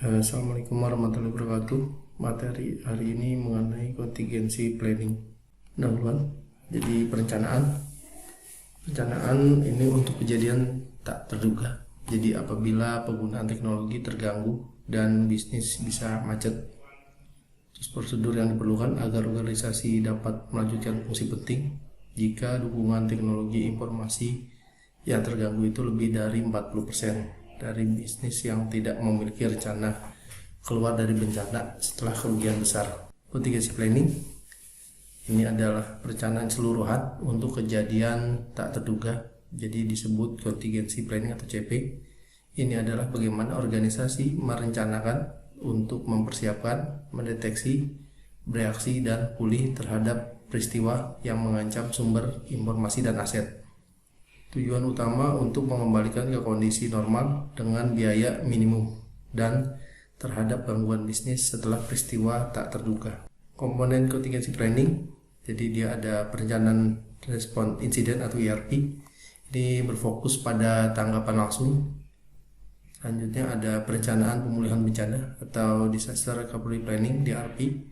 Assalamualaikum warahmatullahi wabarakatuh. Materi hari ini mengenai kontingensi planning. Pendahuluan. Jadi perencanaan ini untuk kejadian tak terduga. Jadi apabila penggunaan teknologi terganggu dan bisnis bisa macet. Terus prosedur yang diperlukan agar organisasi dapat melanjutkan fungsi penting jika dukungan teknologi informasi yang terganggu itu lebih dari 40% dari bisnis yang tidak memiliki rencana keluar dari bencana setelah kerugian besar. Kontingensi planning ini adalah perencanaan keseluruhan untuk kejadian tak terduga, jadi disebut kontingensi planning atau CP. Ini adalah bagaimana organisasi merencanakan untuk mempersiapkan, mendeteksi, bereaksi, dan pulih terhadap peristiwa yang mengancam sumber informasi dan aset. Tujuan utama untuk mengembalikan ke kondisi normal dengan biaya minimum dan terhadap gangguan bisnis setelah peristiwa tak terduga. Komponen kontingensi planning, jadi dia ada perencanaan respon insiden atau ERP. Ini berfokus pada tanggapan langsung. Selanjutnya ada perencanaan pemulihan bencana atau disaster recovery planning (DRP).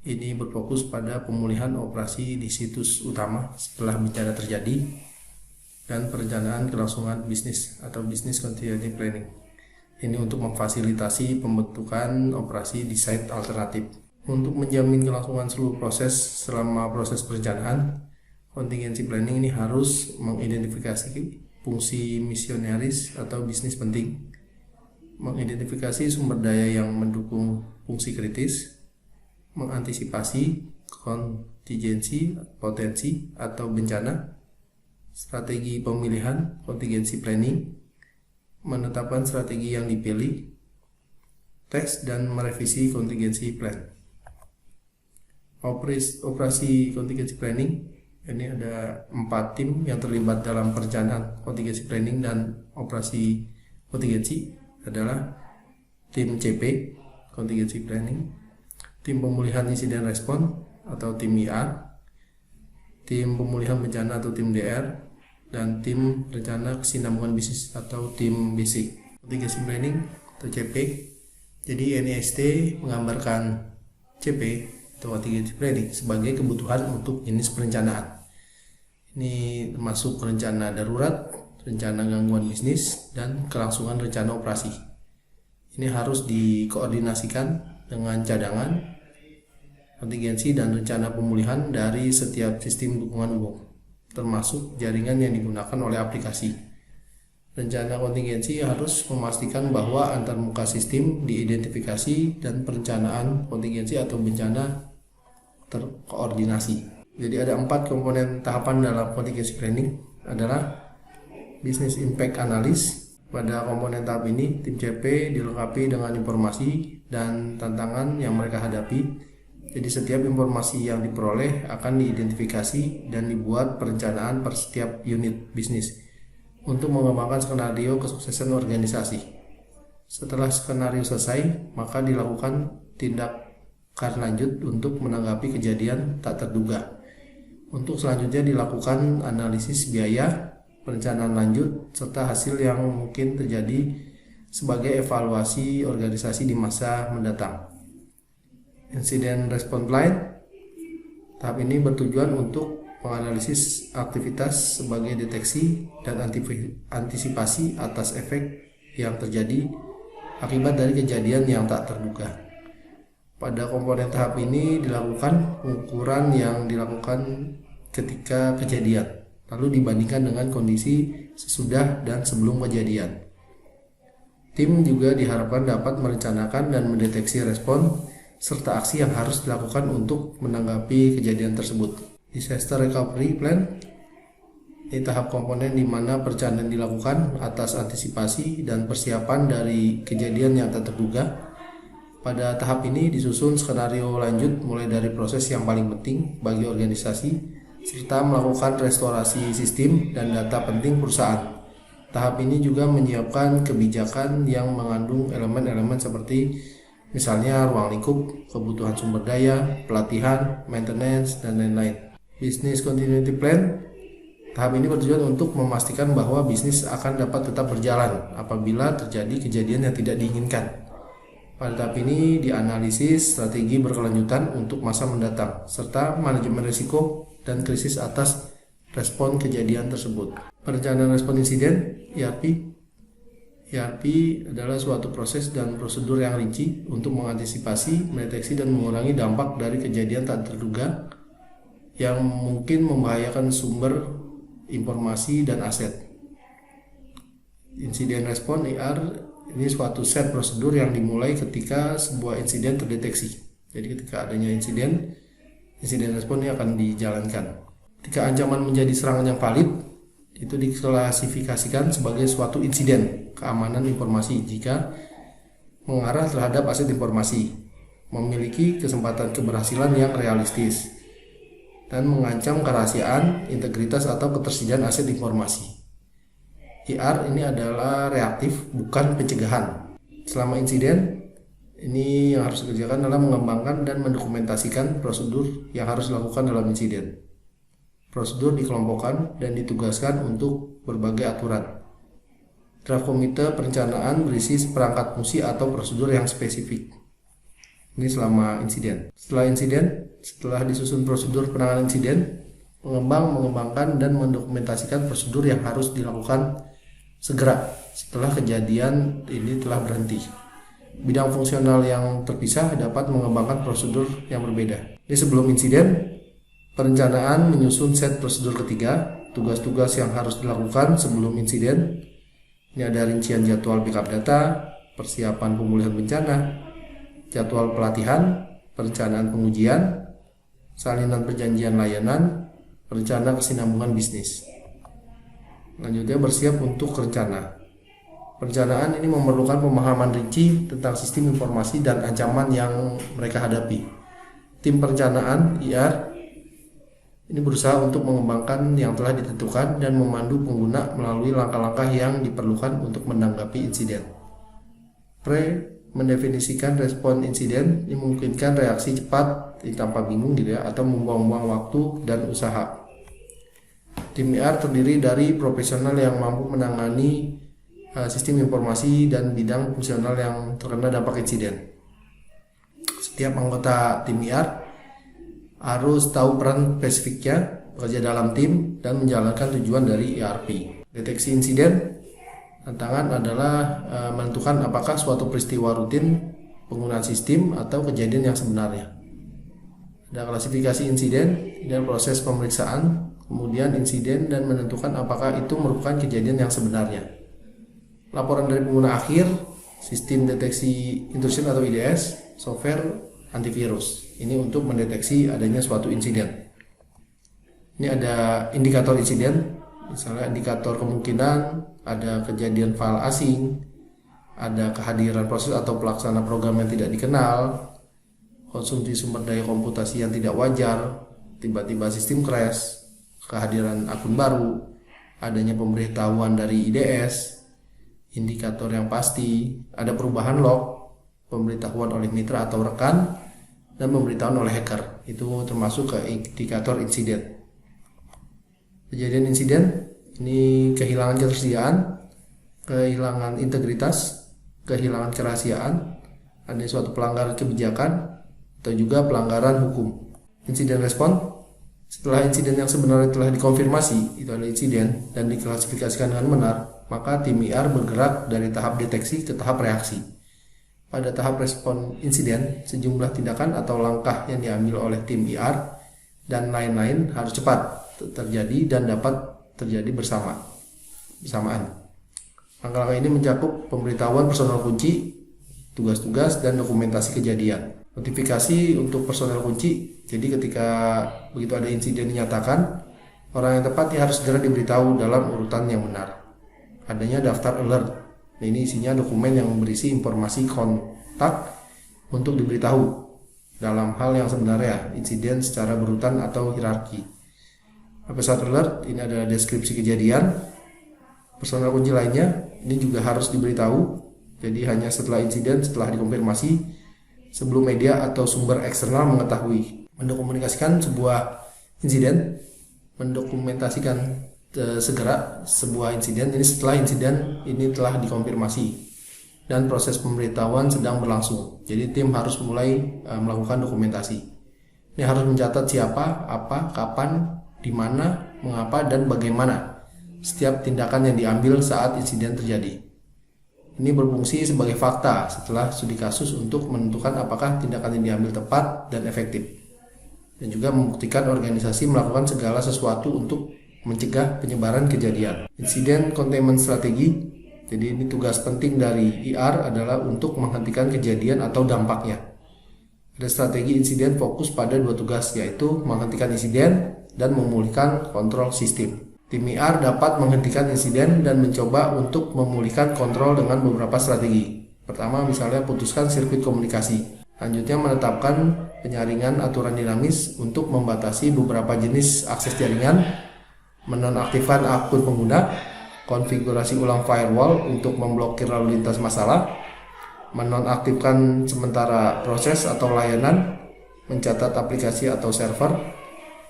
Ini berfokus pada pemulihan operasi di situs utama setelah bencana terjadi. Dan perencanaan kelangsungan bisnis atau business continuity planning. Ini untuk memfasilitasi pembentukan operasi di site alternatif. Untuk menjamin kelangsungan seluruh proses selama proses perencanaan, kontingensi planning ini harus mengidentifikasi fungsi misionaris atau bisnis penting, mengidentifikasi sumber daya yang mendukung fungsi kritis, mengantisipasi kontingensi potensi atau bencana, strategi pemilihan kontingensi planning, menetapkan strategi yang dipilih, tes dan merevisi kontingensi plan. Operasi kontingensi planning ini ada 4 tim yang terlibat dalam perencanaan kontingensi planning dan operasi kontingensi adalah tim CP kontingensi planning, tim pemulihan insiden respon atau tim IR, tim pemulihan bencana atau tim DR, dan tim rencana kesinambungan bisnis atau tim basic. Kontingensi planning atau CP. Jadi NIST menggambarkan CP atau kontingensi planning sebagai kebutuhan untuk jenis perencanaan. Ini termasuk rencana darurat, rencana gangguan bisnis, dan kelangsungan rencana operasi. Ini harus dikoordinasikan dengan cadangan, kontingensi, dan rencana pemulihan dari setiap sistem dukungan umum, termasuk jaringan yang digunakan oleh aplikasi. Rencana kontingensi harus memastikan bahwa antarmuka sistem diidentifikasi dan perencanaan kontingensi atau bencana terkoordinasi. Jadi ada 4 komponen tahapan dalam kontingensi planning adalah business impact analysis. Pada komponen tahap ini, tim CP dilengkapi dengan informasi dan tantangan yang mereka hadapi. Jadi setiap informasi yang diperoleh akan diidentifikasi dan dibuat perencanaan per setiap unit bisnis untuk mengembangkan skenario kesuksesan organisasi. Setelah skenario selesai, maka dilakukan tindakan lanjut untuk menanggapi kejadian tak terduga. Untuk selanjutnya dilakukan analisis biaya, perencanaan lanjut, serta hasil yang mungkin terjadi sebagai evaluasi organisasi di masa mendatang. Insiden Response Plan. Tahap ini bertujuan untuk menganalisis aktivitas sebagai deteksi dan antisipasi atas efek yang terjadi akibat dari kejadian yang tak terduga. Pada komponen tahap ini dilakukan pengukuran yang dilakukan ketika kejadian, lalu dibandingkan dengan kondisi sesudah dan sebelum kejadian. Tim juga diharapkan dapat merencanakan dan mendeteksi respon serta aksi yang harus dilakukan untuk menanggapi kejadian tersebut. Disaster Recovery Plan ini tahap komponen di mana perencanaan dilakukan atas antisipasi dan persiapan dari kejadian yang tak terduga. Pada tahap ini disusun skenario lanjut mulai dari proses yang paling penting bagi organisasi serta melakukan restorasi sistem dan data penting perusahaan. Tahap ini juga menyiapkan kebijakan yang mengandung elemen-elemen seperti misalnya ruang lingkup, kebutuhan sumber daya, pelatihan, maintenance, dan lain-lain. Business Continuity Plan. Tahap ini bertujuan untuk memastikan bahwa bisnis akan dapat tetap berjalan apabila terjadi kejadian yang tidak diinginkan. Pada tahap ini dianalisis strategi berkelanjutan untuk masa mendatang, serta manajemen risiko dan krisis atas respon kejadian tersebut. Perencanaan respon insiden (ERP). ERP adalah suatu proses dan prosedur yang rinci untuk mengantisipasi, mendeteksi, dan mengurangi dampak dari kejadian tak terduga yang mungkin membahayakan sumber informasi dan aset. Insiden respon (IR) ini suatu set prosedur yang dimulai ketika sebuah insiden terdeteksi. Jadi ketika adanya insiden respon ini akan dijalankan. Ketika ancaman menjadi serangan yang valid, itu diklasifikasikan sebagai suatu insiden keamanan informasi jika mengarah terhadap aset informasi, memiliki kesempatan keberhasilan yang realistis, dan mengancam kerahasiaan, integritas, atau ketersediaan aset informasi. IR ini adalah reaktif, bukan pencegahan. Selama insiden, ini yang harus dikerjakan adalah mengembangkan dan mendokumentasikan prosedur yang harus dilakukan dalam insiden. Prosedur dikelompokkan dan ditugaskan untuk berbagai aturan. Draft komite perencanaan berisi seperangkat fungsi atau prosedur yang spesifik. Ini selama insiden. Setelah disusun prosedur penanganan insiden, mengembangkan dan mendokumentasikan prosedur yang harus dilakukan segera setelah kejadian ini telah berhenti. Bidang fungsional yang terpisah dapat mengembangkan prosedur yang berbeda. Ini sebelum insiden, perencanaan menyusun set prosedur ketiga, tugas-tugas yang harus dilakukan sebelum insiden. Ini ada rincian jadwal backup data, persiapan pemulihan bencana, jadwal pelatihan, perencanaan pengujian, salinan perjanjian layanan, rencana kesinambungan bisnis. Selanjutnya bersiap untuk rencana. Perencanaan ini memerlukan pemahaman rinci tentang sistem informasi dan ancaman yang mereka hadapi. Tim perencanaan IR ini berusaha untuk mengembangkan yang telah ditentukan dan memandu pengguna melalui langkah-langkah yang diperlukan untuk menanggapi insiden. Mendefinisikan respon insiden ini memungkinkan reaksi cepat tanpa bingung atau membuang-buang waktu dan usaha. Tim IR terdiri dari profesional yang mampu menangani sistem informasi dan bidang fungsional yang terkena dampak insiden. Setiap anggota tim IR harus tahu peran spesifiknya, bekerja dalam tim, dan menjalankan tujuan dari ERP. Deteksi insiden, tantangan adalah menentukan apakah suatu peristiwa rutin, penggunaan sistem, atau kejadian yang sebenarnya. Ada klasifikasi insiden, dan proses pemeriksaan, kemudian insiden, dan menentukan apakah itu merupakan kejadian yang sebenarnya. Laporan dari pengguna akhir, sistem deteksi intrusion atau IDS, software antivirus. Ini untuk mendeteksi adanya suatu insiden. Ini ada indikator insiden, misalnya indikator kemungkinan ada kejadian file asing, ada kehadiran proses atau pelaksana program yang tidak dikenal, konsumsi sumber daya komputasi yang tidak wajar, tiba-tiba sistem crash, kehadiran akun baru, adanya pemberitahuan dari IDS, indikator yang pasti, ada perubahan log, pemberitahuan oleh mitra atau rekan, dan pemberitahuan oleh hacker. Itu termasuk ke indikator insiden. Kejadian insiden ini kehilangan ketersediaan, kehilangan integritas, kehilangan kerahasiaan, ada suatu pelanggaran kebijakan, atau juga pelanggaran hukum. Insiden respon, setelah insiden yang sebenarnya telah dikonfirmasi itu adalah insiden dan diklasifikasikan dengan benar, maka tim IR bergerak dari tahap deteksi ke tahap reaksi. Pada tahap respon insiden, sejumlah tindakan atau langkah yang diambil oleh tim IR dan lain-lain harus cepat terjadi dan dapat terjadi bersamaan. Langkah-langkah ini mencakup pemberitahuan personel kunci, tugas-tugas, dan dokumentasi kejadian. Notifikasi untuk personel kunci, jadi ketika begitu ada insiden dinyatakan, orang yang tepat harus segera diberitahu dalam urutan yang benar. Adanya daftar alert, ini isinya dokumen yang berisi informasi kontak untuk diberitahu dalam hal yang sebenarnya, insiden secara berurutan atau hierarki. Episode alert, ini ada deskripsi kejadian. Personel kunci lainnya, ini juga harus diberitahu, jadi hanya setelah insiden, setelah dikonfirmasi, sebelum media atau sumber eksternal mengetahui. Mendokumentasikan sebuah insiden, mendokumentasikan segera sebuah insiden ini setelah insiden ini telah dikonfirmasi. dan proses pemberitahuan sedang berlangsung. Jadi tim harus mulai melakukan dokumentasi. Ini harus mencatat siapa, apa, kapan, di mana, mengapa, dan bagaimana setiap tindakan yang diambil saat insiden terjadi. Ini berfungsi sebagai fakta setelah studi kasus untuk menentukan apakah tindakan yang diambil tepat dan efektif. Dan juga membuktikan organisasi melakukan segala sesuatu untuk mencegah penyebaran kejadian. Incident Containment Strategy. Jadi ini tugas penting dari IR adalah untuk menghentikan kejadian atau dampaknya. Ada strategi insiden fokus pada dua tugas, yaitu menghentikan insiden dan memulihkan kontrol sistem. Tim IR dapat menghentikan insiden dan mencoba untuk memulihkan kontrol dengan beberapa strategi. Pertama, misalnya putuskan sirkuit komunikasi. Selanjutnya, menetapkan penyaringan aturan dinamis untuk membatasi beberapa jenis akses jaringan, menonaktifkan akun pengguna, konfigurasi ulang firewall untuk memblokir lalu lintas masalah, menonaktifkan sementara proses atau layanan, mencatat aplikasi atau server,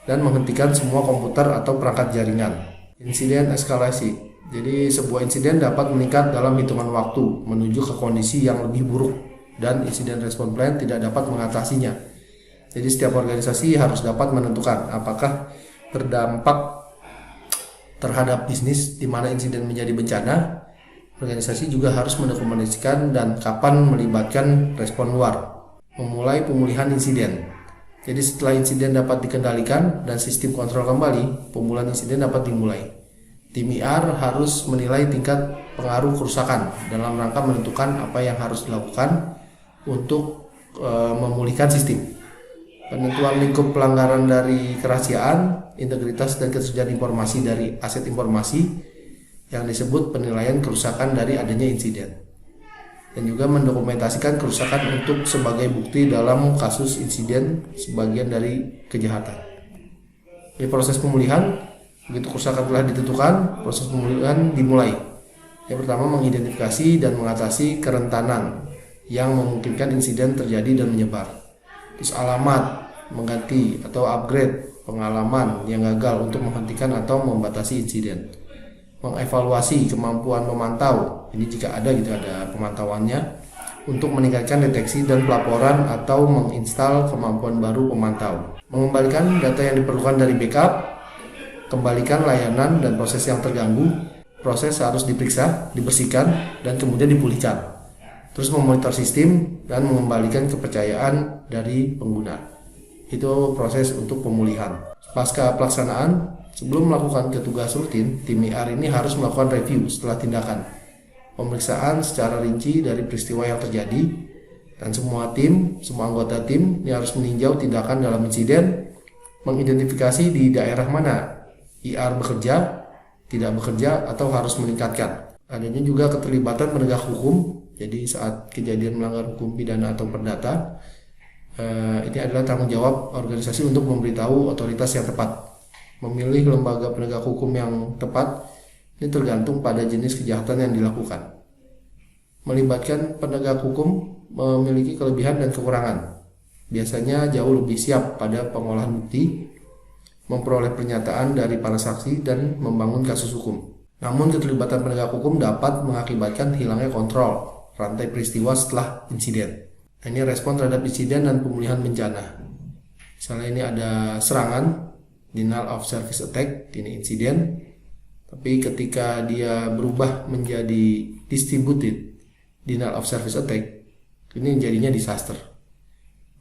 dan menghentikan semua komputer atau perangkat jaringan. Insiden eskalasi. Jadi sebuah insiden dapat meningkat dalam hitungan waktu menuju ke kondisi yang lebih buruk dan insiden response plan tidak dapat mengatasinya. Jadi setiap organisasi harus dapat menentukan apakah berdampak terhadap bisnis di mana insiden menjadi bencana. Organisasi juga harus mendokumentasikan dan kapan melibatkan respon luar. Memulai pemulihan insiden. Jadi setelah insiden dapat dikendalikan dan sistem kontrol kembali, pemulihan insiden dapat dimulai. Tim IR harus menilai tingkat pengaruh kerusakan dalam rangka menentukan apa yang harus dilakukan untuk memulihkan sistem. Penentuan lingkup pelanggaran dari kerahasiaan, integritas dan ketersediaan informasi dari aset informasi yang disebut penilaian kerusakan dari adanya insiden. Dan juga mendokumentasikan kerusakan untuk sebagai bukti dalam kasus insiden sebagian dari kejahatan. Di proses pemulihan, begitu kerusakan telah ditentukan, proses pemulihan dimulai. Yang pertama, mengidentifikasi dan mengatasi kerentanan yang memungkinkan insiden terjadi dan menyebar. Terus alamat, mengganti atau upgrade pengalaman yang gagal untuk menghentikan atau membatasi insiden. Mengevaluasi kemampuan pemantau, ini jika ada pemantauannya, untuk meningkatkan deteksi dan pelaporan atau menginstal kemampuan baru pemantau. Mengembalikan data yang diperlukan dari backup, kembalikan layanan dan proses yang terganggu. Proses harus diperiksa, dibersihkan, dan kemudian dipulihkan. Terus memonitor sistem dan mengembalikan kepercayaan dari pengguna. Itu proses untuk pemulihan. Pasca pelaksanaan, sebelum melakukan tugas rutin, tim IR ini harus melakukan review setelah tindakan, pemeriksaan secara rinci dari peristiwa yang terjadi, dan semua anggota tim ini harus meninjau tindakan dalam insiden, mengidentifikasi di daerah mana IR bekerja, tidak bekerja, atau harus meningkatkan. Adanya juga keterlibatan penegak hukum, jadi saat kejadian melanggar hukum pidana atau perdata, ini adalah tanggung jawab organisasi untuk memberitahu otoritas yang tepat. Memilih lembaga penegak hukum yang tepat ini tergantung pada jenis kejahatan yang dilakukan. Melibatkan penegak hukum memiliki kelebihan dan kekurangan. Biasanya jauh lebih siap pada pengolahan bukti, memperoleh pernyataan dari para saksi, dan membangun kasus hukum. Namun keterlibatan penegak hukum dapat mengakibatkan hilangnya kontrol rantai peristiwa setelah insiden. Ini respon terhadap insiden dan pemulihan bencana. Misalnya ini ada serangan, denial of service attack, ini insiden. Tapi ketika dia berubah menjadi distributed denial of service attack, ini jadinya disaster.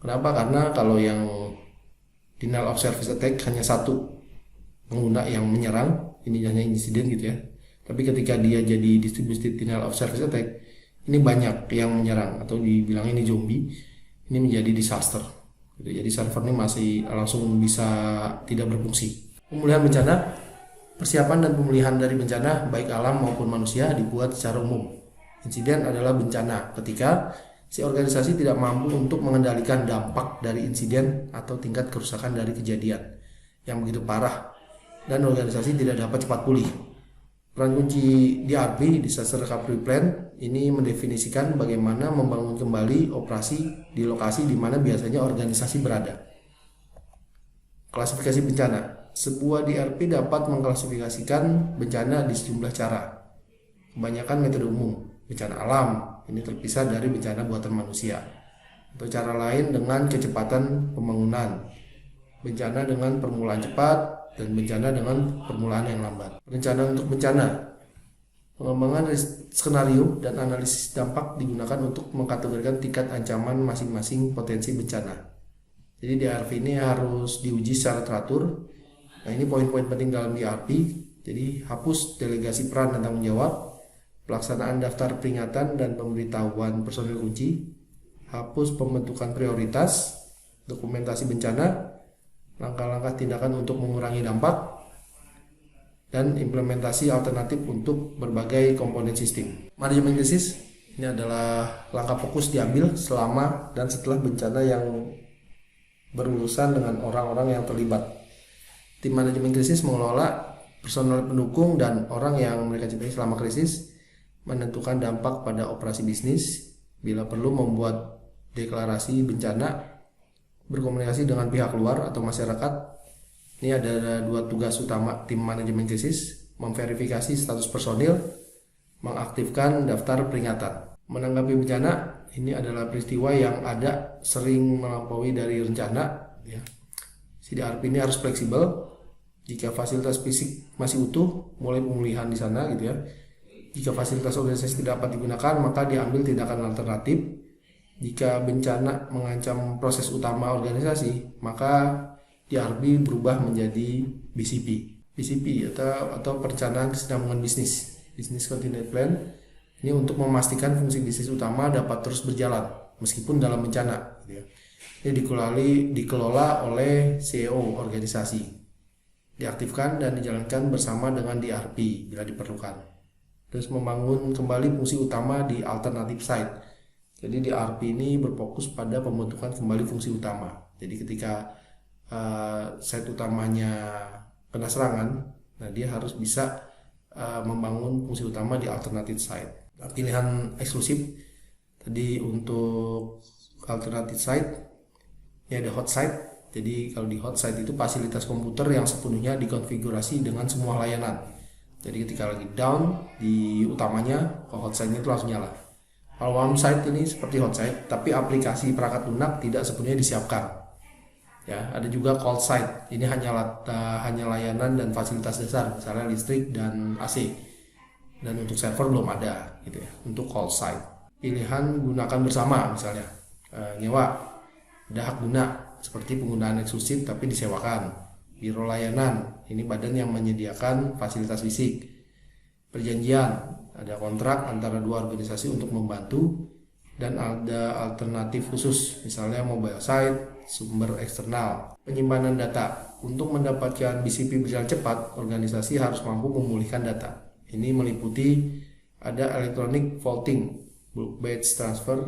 Kenapa? Karena kalau yang denial of service attack hanya satu pengguna yang menyerang, ini hanya insiden gitu ya. Tapi ketika dia jadi distributed denial of service attack, ini banyak yang menyerang atau dibilang ini zombie, ini menjadi disaster. Jadi server ini masih langsung bisa tidak berfungsi. Pemulihan bencana, persiapan dan pemulihan dari bencana baik alam maupun manusia dibuat secara umum. Insiden adalah bencana ketika si organisasi tidak mampu untuk mengendalikan dampak dari insiden atau tingkat kerusakan dari kejadian yang begitu parah dan organisasi tidak dapat cepat pulih. Peran kunci DRP, Disaster Recovery Plan, ini mendefinisikan bagaimana membangun kembali operasi di lokasi di mana biasanya organisasi berada. Klasifikasi bencana. Sebuah DRP dapat mengklasifikasikan bencana di sejumlah cara. Kebanyakan metode umum, bencana alam, Ini terpisah dari bencana buatan manusia. Atau cara lain dengan kecepatan pembangunan, bencana dengan permulaan cepat, dan bencana dengan permulaan yang lambat. Rencana untuk bencana, pengembangan skenario dan analisis dampak digunakan untuk mengkategorikan tingkat ancaman masing-masing potensi bencana. Jadi DRP ini harus diuji secara teratur. Nah, ini poin-poin penting dalam DRP. Jadi hapus delegasi peran dan tanggung jawab, pelaksanaan daftar peringatan dan pemberitahuan personil kunci, hapus pembentukan prioritas, dokumentasi bencana, langkah-langkah tindakan untuk mengurangi dampak, dan implementasi alternatif untuk berbagai komponen sistem. Manajemen krisis ini adalah langkah fokus diambil selama dan setelah bencana yang berurusan dengan orang-orang yang terlibat. Tim manajemen krisis mengelola personel pendukung dan orang yang mereka cintai selama krisis, menentukan dampak pada operasi bisnis, bila perlu membuat deklarasi bencana, berkomunikasi dengan pihak luar atau masyarakat. Ini ada 2 tugas utama tim manajemen krisis: memverifikasi status personil, mengaktifkan daftar peringatan. Menanggapi bencana, ini adalah peristiwa yang ada sering melampaui dari rencana. CDRP ini harus fleksibel. Jika fasilitas fisik masih utuh, mulai pemulihan di sana gitu ya. Jika fasilitas organisasi tidak dapat digunakan, maka diambil tindakan alternatif. Jika bencana mengancam proses utama organisasi, maka DRP berubah menjadi BCP. BCP atau perencanaan kesinambungan bisnis, Business Continuity Plan. Ini untuk memastikan fungsi bisnis utama dapat terus berjalan meskipun dalam bencana. Ini dikelola oleh CEO organisasi, diaktifkan dan dijalankan bersama dengan DRP bila diperlukan. Terus membangun kembali fungsi utama di alternative site. Jadi DRP ini berfokus pada pembentukan kembali fungsi utama. Jadi ketika site utamanya kena serangan, nah dia harus bisa membangun fungsi utama di alternative site. Nah, pilihan eksklusif tadi untuk alternative site, ini ada hot site. Jadi kalau di hot site itu fasilitas komputer yang sepenuhnya dikonfigurasi dengan semua layanan. Jadi ketika lagi down di utamanya, ke hot site itu langsung nyala. Kalau warm site ini seperti hot site, tapi aplikasi perangkat lunak tidak sepenuhnya disiapkan. Ya, ada juga cold site. Ini hanya layanan dan fasilitas dasar, misalnya listrik dan AC. Dan untuk server belum ada, gitu ya. Untuk cold site, pilihan gunakan bersama, misalnya nyewa, ada hak guna seperti penggunaan eksklusif tapi disewakan. Biro layanan, ini badan yang menyediakan fasilitas fisik. Perjanjian, ada kontrak antara 2 organisasi untuk membantu, dan ada alternatif khusus, misalnya mobile site, sumber eksternal. Penyimpanan data, untuk mendapatkan BCP berjalan cepat, organisasi harus mampu memulihkan data. Ini meliputi ada electronic vaulting, bulk batch transfer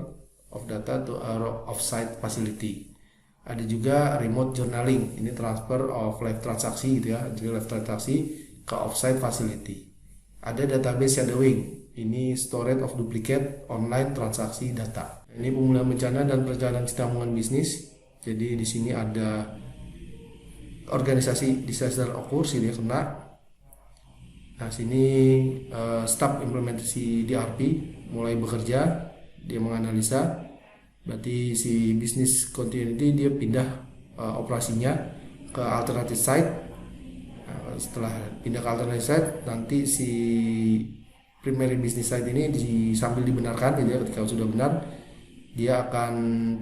of data to a off-site facility. Ada juga remote journaling, ini transfer of live transaksi gitu ya, jadi live transaksi ke off-site facility. Ada database shadowing, ini storage of duplicate online transaksi data. Ini pemulihan bencana dan perencanaan kesinambungan bisnis. Jadi di sini ada organisasi disaster occurs, ini kena. Nah sini staf implementasi DRP mulai bekerja, dia menganalisa. Berarti si business continuity dia pindah operasinya ke alternative site. Setelah pindah ke alternative site, nanti si primary business site ini sambil dibenarkan, jadi ketika sudah benar dia akan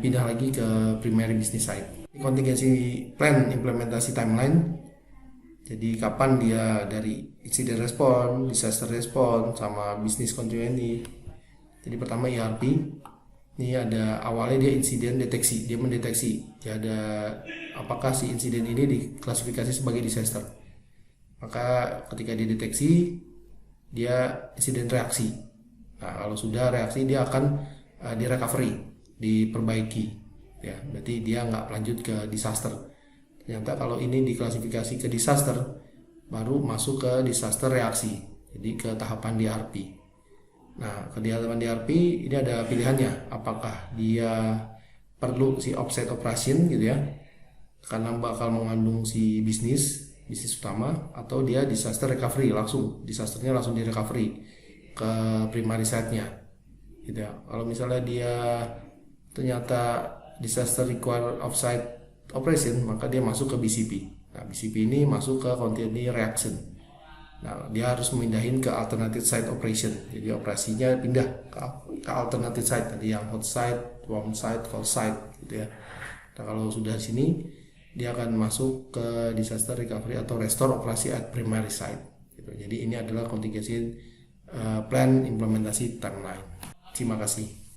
pindah lagi ke primary business site. Contingency plan implementasi timeline, jadi kapan dia dari incident response, disaster response, sama business continuity. Jadi pertama ERP, ini ada awalnya dia insiden deteksi, dia mendeteksi dia ada apakah si insiden ini diklasifikasi sebagai disaster. Maka ketika dideteksi, dia insiden reaksi. Nah, kalau sudah reaksi, dia akan di recovery, diperbaiki. Ya, berarti dia nggak lanjut ke disaster. Ternyata kalau ini diklasifikasi ke disaster, baru masuk ke disaster reaksi. Jadi ke tahapan DRP. Nah, ke tahapan DRP ini ada pilihannya. Apakah dia perlu si offset operation gitu ya, karena bakal mengandung si bisnis utama, atau dia disaster recovery, langsung disasternya langsung di recovery ke primary site-nya. gitu ya. Kalau misalnya dia ternyata disaster require offsite operation, maka dia masuk ke BCP. Nah, BCP ini masuk ke continuous reaction. Nah, dia harus memindahin ke alternative site operation. Jadi operasinya pindah ke alternative site tadi, yang hot site, warm site, cold site gitu ya. Nah, kalau sudah sini dia akan masuk ke disaster recovery atau restore operasi at primary site gitu. Jadi ini adalah contingency plan implementasi timeline. Terima kasih.